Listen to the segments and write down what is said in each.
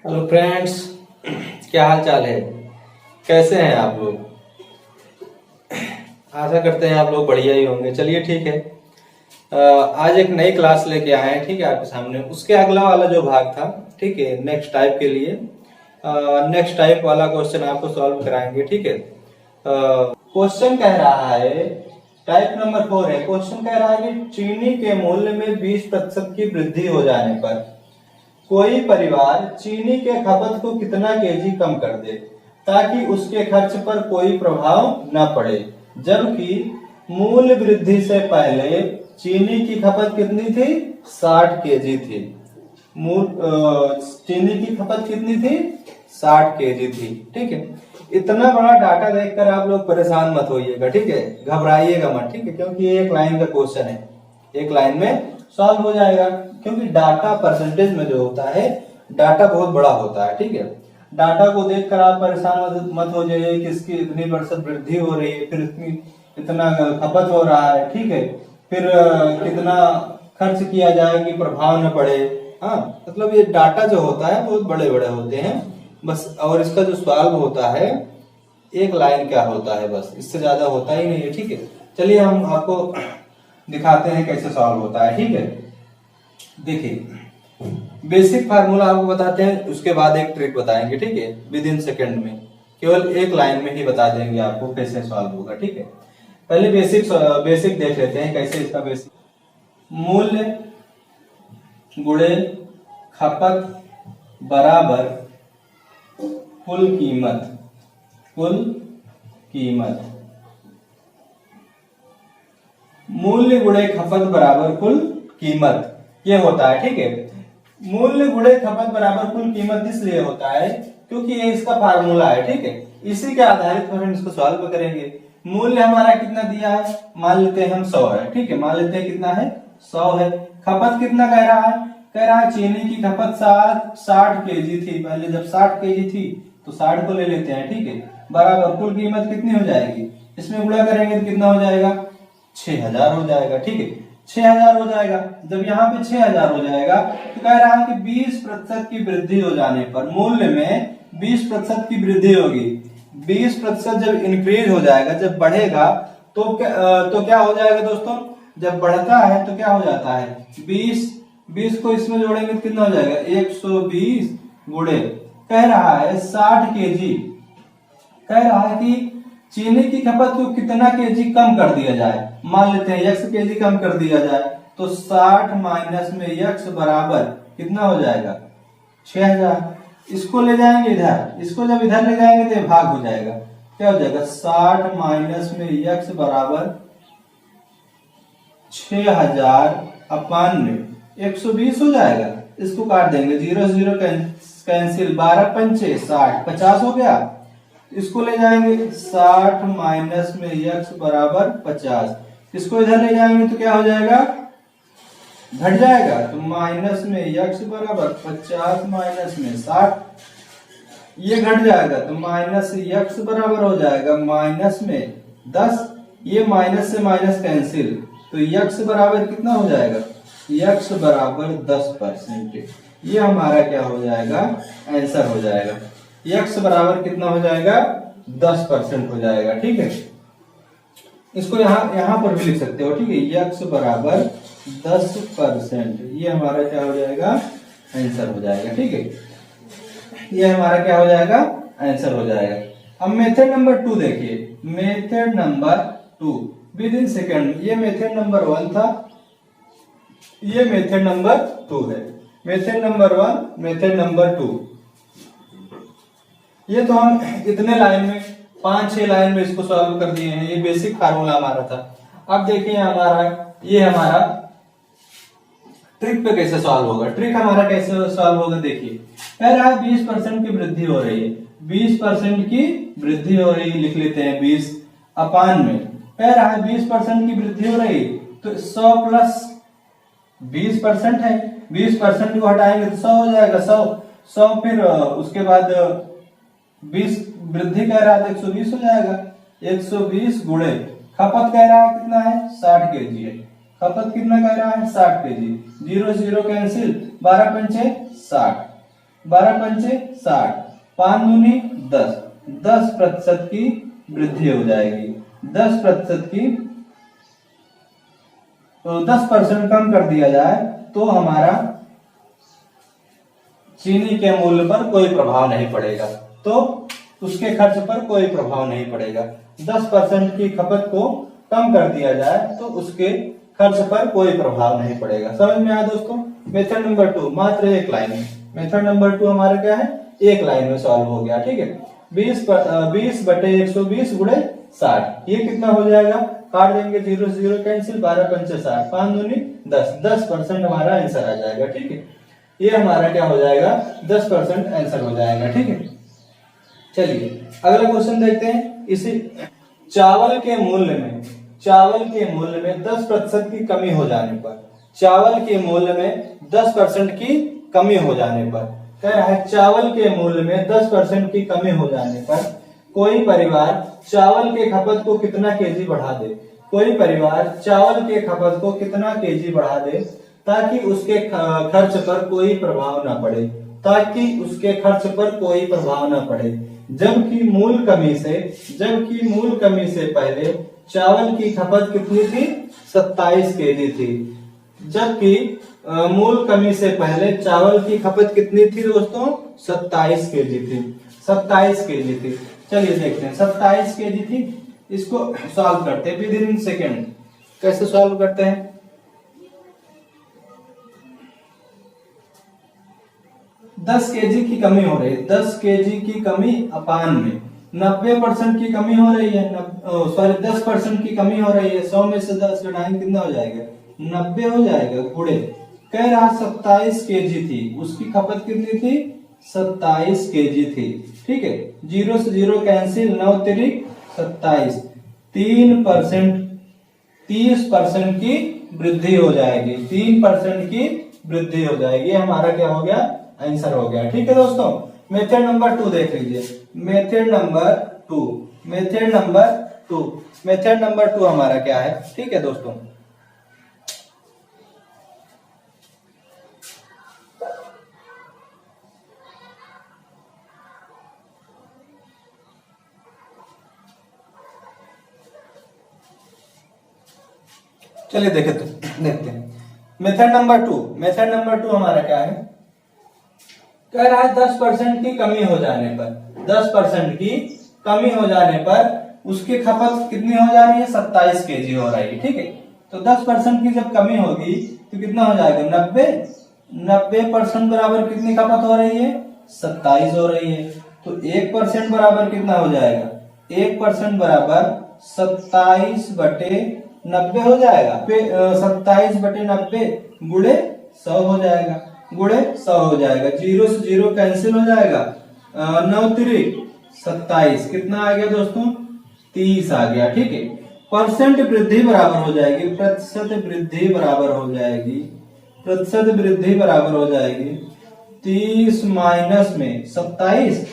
Hello friends, क्या हाल चाल है। कैसे हैं आप लोग। आशा करते हैं आप लोग बढ़िया ही होंगे। चलिए ठीक है। आज एक नई क्लास लेके आए हैं, ठीक है, आपके सामने। उसके अगला वाला जो भाग था, ठीक है, नेक्स्ट टाइप के लिए नेक्स्ट टाइप वाला क्वेश्चन आपको सॉल्व कराएंगे, ठीक है। क्वेश्चन कह रहा है, टाइप नंबर 4 है। क्वेश्चन कह रहा है कि चीनी के मूल्य में 20% की वृद्धि हो जाने पर कोई परिवार चीनी के खपत को कितना केजी कम कर दे ताकि उसके खर्च पर कोई प्रभाव न पड़े, जबकि मूल्य वृद्धि से पहले चीनी की खपत कितनी थी? 60 केजी थी। चीनी की खपत कितनी थी? 60 केजी थी, ठीक है। इतना बड़ा डाटा देखकर आप लोग परेशान मत होइएगा, ठीक है, घबराइएगा मत, ठीक है, क्योंकि ये एक लाइन का क्वेश्चन है, एक लाइन में सॉल्व हो जाएगा। क्योंकि डाटा परसेंटेज में जो होता है, डाटा बहुत बड़ा होता है, ठीक है। डाटा को देखकर आप परेशान मत हो जाइए कि इसकी इतनी प्रतिशत वृद्धि हो रही है, फिर इतना खपत हो रहा है, ठीक है, फिर कितना खर्च किया जाए कि प्रभाव न पड़े। हाँ, मतलब ये डाटा जो होता है बहुत बड़े बड़े होते हैं बस। और इसका जो सॉल्व होता है, एक लाइन क्या होता है बस, इससे ज्यादा होता ही नहीं है, ठीक है। चलिए हम आपको दिखाते हैं कैसे सॉल्व होता है, ठीक है। देखिए, बेसिक फार्मूला आपको बताते हैं, उसके बाद एक ट्रिक बताएंगे, ठीक है, विद इन सेकेंड में, केवल एक लाइन में ही बता देंगे आपको कैसे सॉल्व होगा, ठीक है। पहले बेसिक देख लेते हैं कैसे इसका बेसिक। मूल्य गुणे खपत बराबर कुल कीमत। कुल कीमत, मूल्य गुणे खपत बराबर कुल कीमत, ये होता है, ठीक है। मूल्य गुणे खपत बराबर कुल कीमत इसलिए होता है क्योंकि ये इसका फार्मूला है, ठीक है। इसी के आधारित पर हम इसको सॉल्व करेंगे। मूल्य हमारा कितना दिया है, मान लेते हैं हम 100 है, ठीक है, मान लेते हैं कितना है, 100 है। खपत कितना कह रहा है? कह रहा है चीनी की खपत 60 केजी थी। पहले जब 60 केजी थी तो 60 को ले लेते हैं, ठीक है, बराबर कुल कीमत कितनी हो जाएगी, इसमें गुणा करेंगे तो कितना हो जाएगा, 6000 हो जाएगा, ठीक है, 6000 हो जाएगा। जब यहाँ पे 6000 हो जाएगा तो कह रहा है कि 20% की वृद्धि हो जाने पर मूल्य में 20% की वृद्धि होगी। 20% जब इंक्रीज हो जाएगा, जब बढ़ेगा तो क्या हो जाएगा दोस्तों, जब बढ़ता है तो क्या हो जाता है, 20 को इसमें जोड़ेंगे तो कितना हो जाएगा, 120 गुणे, कह रहा है 60 केजी। कह रहा है कि चीनी की खपत को कितना केजी कम कर दिया जाए। मान लेते हैं x केजी कम कर दिया जाए तो 60 माइनस में x बराबर कितना हो जाएगा, 6000। इसको ले जाएंगे इधर, इसको जब इधर ले जाएंगे तो भाग हो जाएगा, क्या हो जाएगा, 60 माइनस में x बराबर 6000 अपान में 120 हो जाएगा। इसको काट देंगे, 0 0 कैंसिल, 12 पंचे 60, 50 हो गया। इसको ले जाएंगे 60 माइनस में x बराबर 50, इसको इधर ले जाएंगे तो क्या हो जाएगा, घट जाएगा, तो माइनस में x बराबर 50 माइनस में 60, ये घट जाएगा तो माइनस x बराबर हो जाएगा माइनस में 10। ये माइनस से माइनस कैंसिल, तो x बराबर कितना हो जाएगा, x बराबर 10%। ये हमारा क्या हो जाएगा, आंसर हो जाएगा। x बराबर कितना हो जाएगा, 10% हो जाएगा, ठीक है। इसको यहाँ पर भी लिख सकते हो, ठीक है, x बराबर 10%, ये हमारा क्या हो जाएगा, आंसर हो जाएगा, ठीक है। ये हमारा क्या हो जाएगा, आंसर हो जाएगा। अब मेथड नंबर 2 देखिए, method number 2 with in second. ये मेथड नंबर 1 था, ये मेथड नंबर 2 है। मेथड नंबर 1, मेथड नंबर 2, ये तो हम इतने लाइन में 5-6 लाइन में इसको सॉल्व कर दिए हैं। ये बेसिक फार्मूला हमारा था। अब देखिए ये हमारा ट्रिक पे कैसे सॉल्व होगा। ट्रिक हमारा कैसे सॉल्व होगा, देखिए, कह रहा है 20% की वृद्धि हो रही है, 20% की वृद्धि हो रही है, लिख लेते हैं 20 अपान में, कह रहा है 20% की वृद्धि हो रही तो 100 प्लस 20% है, 20% को हटाएंगे तो 100 हो जाएगा, 100 फिर उसके बाद 20 वृद्धि कह रहा है तो 120 हो जाएगा, 120 गुणे खपत कह रहा है कितना है, 60 केजी है। खपत कितना कह रहा है, 60 केजी, 0 0 कैंसिल, 12 पंचे 60, 12 पंचे 60, 5 दूनी 10, 10% की वृद्धि हो जाएगी। 10% की, तो 10% कम कर दिया जाए तो हमारा चीनी के मूल्य पर कोई प्रभाव नहीं पड़ेगा, तो उसके खर्च पर कोई प्रभाव नहीं पड़ेगा। 10% की खपत को कम कर दिया जाए तो उसके खर्च पर कोई प्रभाव नहीं पड़ेगा। समझ में आया दोस्तों? मेथड नंबर 2 मात्र एक लाइन में, मेथड नंबर 2 हमारा क्या है, एक लाइन में सॉल्व हो गया। ठीक है, 20 बटे 120 गुणे 60, ये कितना हो जाएगा, काट देंगे, 0 से 0 कैंसिल, 12 पंचे 60, 5 दूनी 10, 10% हमारा आंसर आ जाएगा। ठीक है, ये हमारा क्या हो जाएगा, 10% आंसर हो जाएगा। ठीक है, चलिए अगला क्वेश्चन देखते हैं। इसी चावल के मूल्य में 10% की कमी हो जाने पर, चावल के मूल्य में 10% की कमी हो जाने पर, कह रहा है चावल के मूल्य में 10% की कमी हो जाने पर कोई परिवार चावल के खपत को कितना केजी बढ़ा दे। कोई परिवार चावल के खपत को कितना केजी बढ़ा दे ताकि उसके खर्च पर कोई प्रभाव न पड़े, ताकि उसके खर्च पर कोई प्रभाव न पड़े। जबकि मूल कमी से पहले चावल की खपत कितनी थी, 27 केजी थी। जबकि मूल कमी से पहले चावल की खपत कितनी थी दोस्तों, 27 केजी थी। 27 केजी थी। चलिए देखते हैं, 27 केजी थी। इसको सॉल्व करते हैं विद इन सेकेंड। कैसे सॉल्व करते हैं, 10 केजी की कमी हो रही है, 10 केजी की कमी अपान में 90% की कमी हो रही है, 10% की कमी हो रही है। 100 में से 10 घटाएंगे कितना हो जाएगा, 90 हो जाएगा। गुणे कह रहा 27 केजी थी, उसकी खपत कितनी थी, 27 केजी थी। ठीक है, 0 से 0 कैंसिल, 9 तिरिक 27, 3%, 30% की वृद्धि हो जाएगी। 3% की वृद्धि हो जाएगी। हमारा क्या हो गया, आंसर हो गया। ठीक है दोस्तों, मेथड नंबर 2 देख लीजिए। मेथड नंबर 2 हमारा क्या है, ठीक है दोस्तों, चलिए देखते हैं। मेथड नंबर 2 हमारा क्या है, कह रहा है 10% की कमी हो जाने पर, 10% की कमी हो जाने पर उसकी खपत कितनी हो जा रही है, 27 केजी हो रही है। ठीक है, तो 10% की जब कमी होगी तो कितना हो जाएगा, 90% बराबर कितनी खपत हो रही है, 27 हो रही है। तो 1% बराबर कितना हो जाएगा, 1% बराबर 27 बटे 90 हो जाएगा। 27 बटे 90 गुणे 100 हो जाएगा, गुणे 100 हो जाएगा। 0 से 0 कैंसिल हो जाएगा, 9 तिरिक 27, कितना आ गया दोस्तों, 30 आ गया। ठीक है, परसेंट वृद्धि बराबर हो जाएगी, प्रतिशत वृद्धि बराबर हो जाएगी, प्रतिशत वृद्धि बराबर हो जाएगी 30 माइनस में 27,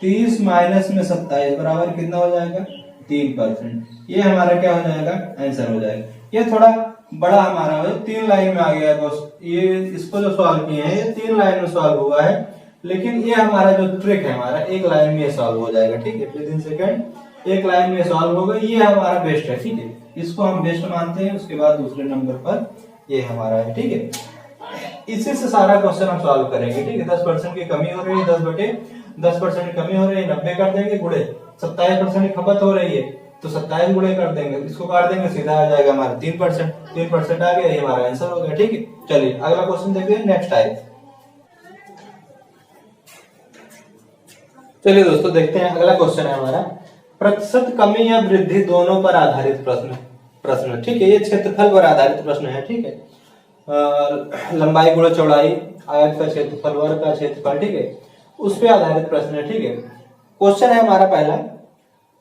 30 माइनस में 27 बराबर कितना हो जाएगा, 3%। ये हमारा क्या हो जाएगा, आंसर हो जाएगा। ये थोड़ा बड़ा हमारा है, 3 लाइन में आ गया दोस्त। ये इसको जो सॉल्व किए हैं ये 3 लाइन में सॉल्व हुआ है, लेकिन ये हमारा जो ट्रिक है हमारा 1 लाइन में सॉल्व हो जाएगा। ठीक है, विद इन सेकंड 1 लाइन में सॉल्व होगा। ये हमारा बेस्ट है। ठीक है, इसको हम बेस्ट मानते हैं। उसके बाद दूसरे नंबर पर ये हमारा है। ठीक है, इसी से सारा क्वेश्चन हम सॉल्व करेंगे। ठीक है, 10% की कमी हो रही है, 10% की कमी हो रही है, 90 कर देंगे गुणे 27% की खपत हो रही है तो 27 गुणे कर देंगे, इसको काट देंगे, सीधा आ जाएगा हमारा 3% आ गया। ये हमारा आंसर हो गया। ठीक है, चलिए अगला क्वेश्चन देखते हैं, नेक्स्ट टाइप। चलिए दोस्तों देखते हैं, अगला क्वेश्चन है हमारा प्रतिशत कमी या वृद्धि दोनों पर आधारित प्रश्न। ठीक है, ये क्षेत्रफल पर आधारित प्रश्न है। ठीक है, लंबाई गुणा चौड़ाई, आयत का क्षेत्रफल, वर्ग का क्षेत्रफल, ठीक है, उस पर आधारित प्रश्न है। ठीक है, क्वेश्चन है हमारा पहला,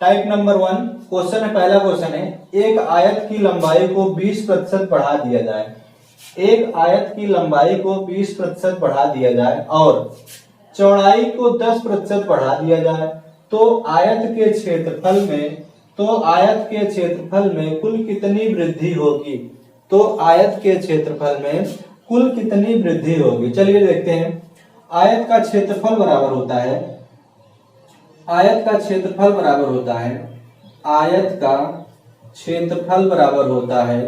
टाइप नंबर 1 क्वेश्चन है। पहला क्वेश्चन है, एक आयत की लंबाई को 20% बढ़ा दिया जाए, एक आयत की लंबाई को 20% बढ़ा दिया जाए और चौड़ाई को 10% बढ़ा दिया जाए तो आयत के क्षेत्रफल में कुल कितनी वृद्धि होगी, तो आयत के क्षेत्रफल में कुल कितनी वृद्धि होगी। चलिए देखते हैं, आयत का क्षेत्रफल बराबर होता है, आयत का क्षेत्रफल बराबर होता है, आयत का क्षेत्रफल बराबर होता है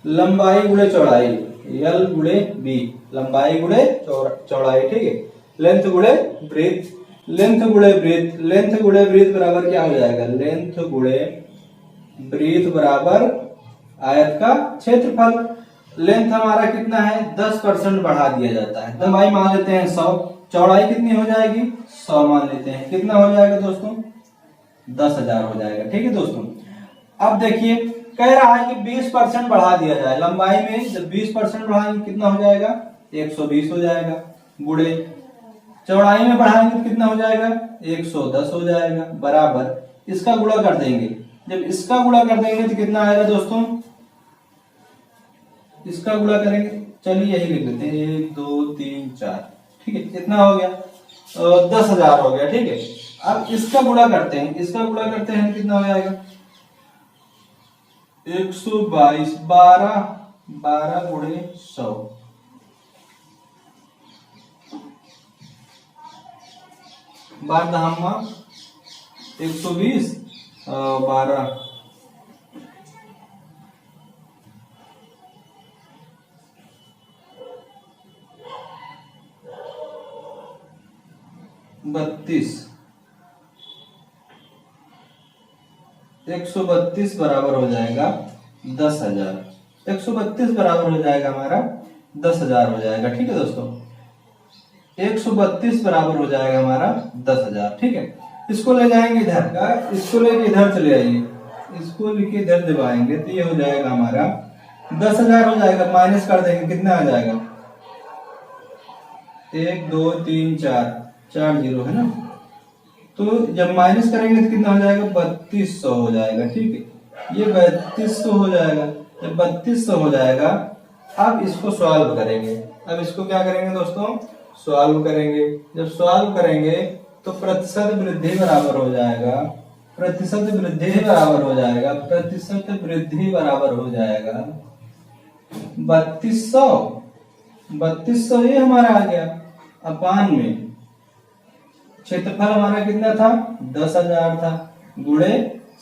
लंबाई गुणे चौड़ाई, L गुणे B, लंबाई गुणे चौड़ाई, ठीक है, लेंथ गुणे ब्रेथ, लेंथ गुणे ब्रेथ, लेंथ गुणे ब्रेथ बराबर क्या हो जाएगा, लेंथ गुणे ब्रेथ बराबर आयत का क्षेत्रफल। लेंथ हमारा कितना है, 10% बढ़ा दिया जाता है, लंबाई मान लेते हैं 100, चौड़ाई कितनी हो जाएगी, 100 मान लेते हैं, कितना हो जाएगा दोस्तों, 10,000 हो जाएगा, ठीक है दोस्तों। अब देखिए कह रहा है कि 20% बढ़ा दिया जाए, लंबाई में जब 20% बढ़ाएंगे कितना हो जाएगा, 120 हो जाएगा, गुणे चौड़ाई में बढ़ाएंगे तो कितना हो जाएगा, 110 हो जाएगा, बराबर इसका गुणा कर देंगे, जब इसका गुणा कर देंगे तो कितना आएगा दोस्तों, इसका गुणा करेंगे, चलिए यही लिख लेते हैं, 1 2 3 4, ठीक है, कितना हो गया, 10,000 हो गया, ठीक है। अब इसका गुणा करते हैं, इसका गुणा करते हैं कितना हो जाएगा, 122, 12 गुणे 100, 120, 12 32, 132 बराबर हो जाएगा 10,000, 132 बराबर हो जाएगा हमारा 10,000 हो जाएगा, ठीक है दोस्तों, 132 बराबर हो जाएगा हमारा 10,000, ठीक है। इसको ले जाएंगे इधर का, इसको लेके इधर चले आइए, इसको लेके इधर दबाएंगे तो ये हो जाएगा हमारा 10,000 हो जाएगा, माइनस कर देंगे कितना आ जाएगा, 1 2 3 4, 4 जीरो है ना, तो जब माइनस करेंगे तो कितना हो जाएगा, 3200 हो जाएगा, ठीक है, ये 3200 हो जाएगा, जब 3200 हो जाएगा अब इसको सॉल्व करेंगे, अब इसको क्या करेंगे दोस्तों, सॉल्व करेंगे, जब सॉल्व करेंगे तो प्रतिशत वृद्धि बराबर हो जाएगा, प्रतिशत वृद्धि बराबर हो जाएगा, प्रतिशत वृद्धि बराबर हो जाएगा 3200, 3200 ये हमारा आ गया, अपान में क्षेत्रफल हमारा कितना था, 10,000 था, गुणे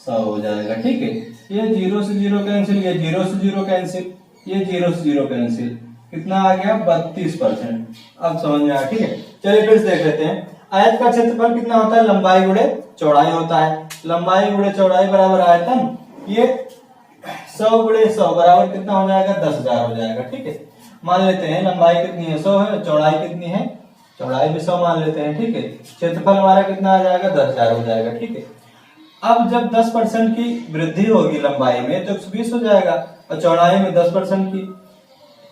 100 हो जाएगा, ठीक है। ये 0 से 0 कैंसिल, ये 0 से 0 कैंसिल, ये 0 से 0 कैंसिल, कितना आ गया, 32%। अब समझ में आया, ठीक है। चलिए फिर से देख लेते हैं, आयत का क्षेत्रफल कितना होता है, लंबाई गुणे चौड़ाई होता है, लंबाई गुणे चौड़ाई बराबर आयतन, ये 100 गुणे 100 बराबर कितना हो जाएगा, 10,000 हो जाएगा, ठीक है। मान लेते हैं लंबाई कितनी है, 100 है, चौड़ाई कितनी है, चौड़ाई भी 100 मान लेते हैं, ठीक है। क्षेत्रफल हमारा कितना आ जाएगा, 10,000 हो जाएगा, ठीक है। अब जब 10% की वृद्धि होगी लंबाई में तो 120 हो जाएगा, और चौड़ाई में 10% की,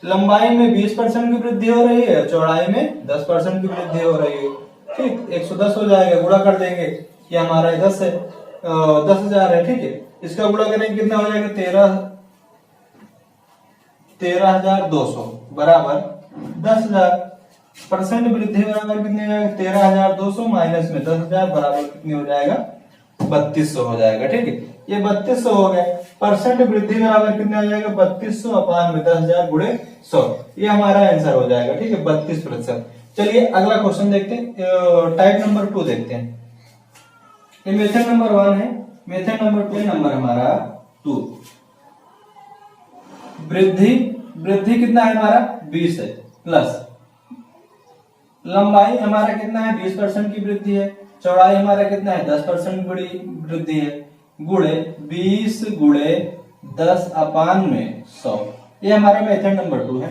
लंबाई में 20% की वृद्धि हो रही है, चौड़ाई में 10% की वृद्धि हो रही है, ठीक, 110 हो जाएगा, गुणा कर देंगे, ये हमारा 10,000 है, ठीक है। इसका गुणा करेंगे कितना हो जाएगा, 13,200 बराबर 10,000%, वृद्धि बराबर कितनी हो जाएगा, 13,200 माइनस में 10,000 बराबर कितनी हो जाएगा, 3200 हो जाएगा, ठीक है। ये 3200 हो गए, परसेंट वृद्धि बराबर कितना हो जाएगा, 3200 अपान में 10,000 गुणे 100, ये हमारा आंसर हो जाएगा, ठीक है, 32%। चलिए अगला क्वेश्चन देखते हैं, टाइप नंबर 2 देखते हैं। ये मेथड नंबर 1 है, मेथड नंबर 2 नंबर हमारा 2, वृद्धि कितना है हमारा, 20 है, प्लस लंबाई हमारा कितना है, 20% की वृद्धि है, चौड़ाई हमारा कितना है, 10% वृद्धि है, गुणे 20 गुणे 10 अपान में 100, ये हमारा मेथड नंबर 2 है।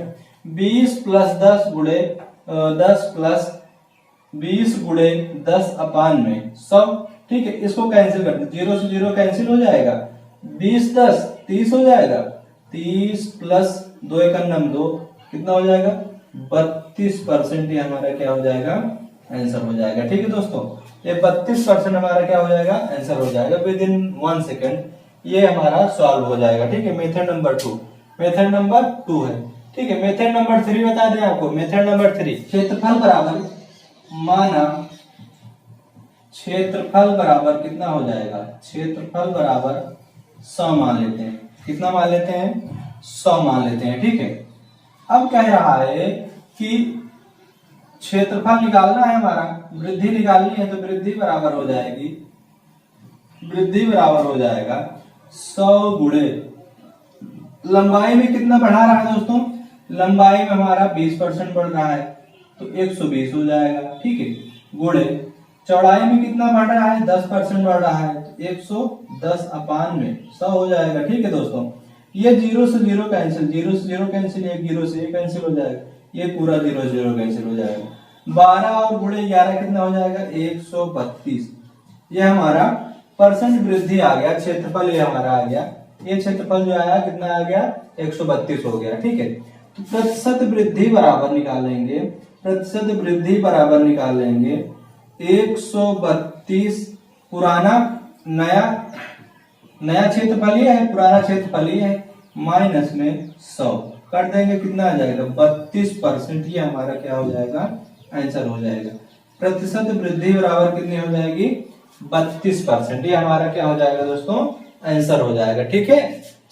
20 प्लस 10 गुणे 10 प्लस 20 गुणे 10 अपान में 100, ठीक है। इसको कैंसिल करते, 0 से 0 कैंसिल हो जाएगा, 20 10 30 हो जाएगा, 30 प्लस 2 एकम 2 कितना हो जाएगा, 32%, ये हमारा क्या हो जाएगा, आंसर हो जाएगा, ठीक है दोस्तों। ये 32% हमारा क्या हो जाएगा, आंसर हो जाएगा विद इन 1 सेकेंड, ये हमारा सॉल्व हो जाएगा, ठीक है। मेथड नंबर 2, मेथड नंबर 2 है, ठीक है। मेथड नंबर 3 बता दें आपको, मेथड नंबर 3, क्षेत्रफल बराबर, माना क्षेत्रफल बराबर कितना हो जाएगा, क्षेत्रफल बराबर 100 मान लेते हैं, कितना मान लेते हैं, 100 मान लेते हैं, ठीक है। अब कह रहा है कि क्षेत्रफल निकालना है हमारा, वृद्धि निकालनी है, तो वृद्धि बराबर हो जाएगी, वृद्धि बराबर हो जाएगा 100 गुणे लंबाई में कितना बढ़ा रहा है दोस्तों, लंबाई में हमारा 20% बढ़ रहा है तो 120 हो जाएगा, ठीक है। गुणे चौड़ाई में कितना बढ़ रहा है, 10% बढ़ रहा है तो 110 अपान में 100 हो जाएगा, ठीक है दोस्तों। ये 0 से 0 कैंसिल, 0 से 0 कैंसिल, 1 0 से 1 कैंसिल हो जाएगा, ये पूरा 0 0 कैंसिल हो जाएगा। 12 और गुणे 11 कितना हो जाएगा, 132। ये हमारा परसेंट वृद्धि आ गया, क्षेत्रफल ये हमारा आ गया, ये क्षेत्रफल जो आया कितना आ गया, 132 हो गया, ठीक है। तो प्रतिशत वृद्धि बराबर निकालेंगे, प्रतिशत वृद्धि बराबर निकालेंगे 132 पुराना नया, नया क्षेत्रफल ये है, पुराना क्षेत्रफल ये है, माइनस में 100 कर देंगे, कितना आ जाएगा 32%। ये हमारा क्या हो जाएगा, आंसर हो जाएगा। प्रतिशत वृद्धि बराबर कितनी हो जाएगी, 32%। ये हमारा क्या हो जाएगा दोस्तों, आंसर हो जाएगा, ठीक है।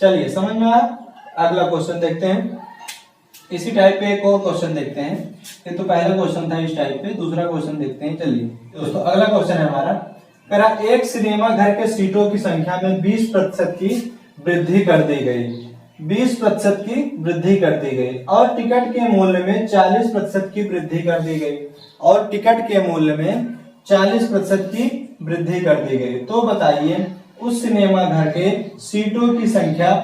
चलिए समझ में आया। अगला क्वेश्चन देखते हैं, इसी टाइप पे एक और क्वेश्चन देखते हैं। ये तो पहला क्वेश्चन था इस टाइप पे, दूसरा क्वेश्चन देखते हैं। चलिए दोस्तों अगला क्वेश्चन है हमारा, करा एक सिनेमा घर के सीटों की संख्या में 20% की वृद्धि कर दी गई, 20% की वृद्धि कर दी गई और टिकट के मूल्य में 40% की वृद्धि कर दी गई, और टिकट के मूल्य में 40% की वृद्धि कर दी गई। तो बताइए उस सिनेमा घर के सीटों की संख्या,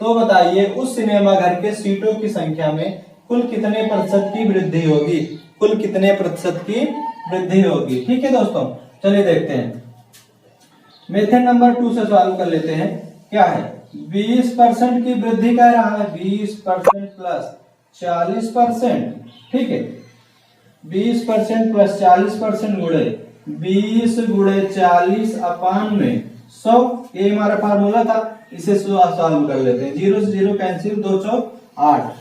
तो बताइए उस सिनेमा घर के सीटों की संख्या में कुल कितने प्रतिशत की वृद्धि होगी, कुल कितने प्रतिशत की वृद्धि होगी, ठीक है दोस्तों। चलिए देखते हैं, मेथड नंबर 2 से सॉल्व कर लेते हैं। क्या है, 20% की वृद्धि कह रहा है, 20% प्लस 40%, ठीक है। 20% प्लस 40% गुणे 20 गुणे 40 अपान में 100, ये हमारा फार्मूला था, इसे सॉल्व कर लेते हैं। 0 से 0 कैंसिल, 2 चौक 8,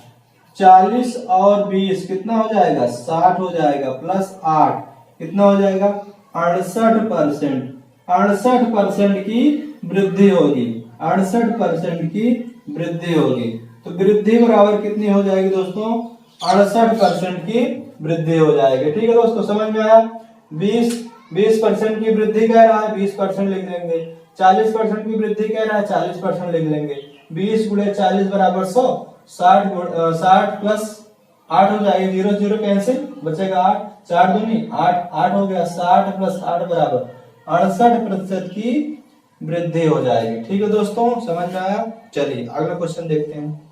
40 और 20 कितना हो जाएगा, 60 हो जाएगा, प्लस 8 कितना हो जाएगा, 68%। 68% की वृद्धि होगी, 68% की वृद्धि होगी। तो वृद्धि बराबर कितनी हो जाएगी दोस्तों, 68% की वृद्धि हो जाएगी, ठीक है दोस्तों। समझ में आया। 20% की वृद्धि कह रहा है, 20% लिख देंगे। 40% की वृद्धि कह रहा है, 40% लिख लेंगे। 20 गुणे 40 बराबर 100, 60 प्लस 8 हो जाएगा, 0 0 कैंसिल, बचेगा 8, 4 दूनी 8, 8 हो गया। 60 प्लस 8 बराबर 68% की वृद्धि हो जाएगी, ठीक है दोस्तों। समझ में आया। चलिए अगला क्वेश्चन देखते हैं।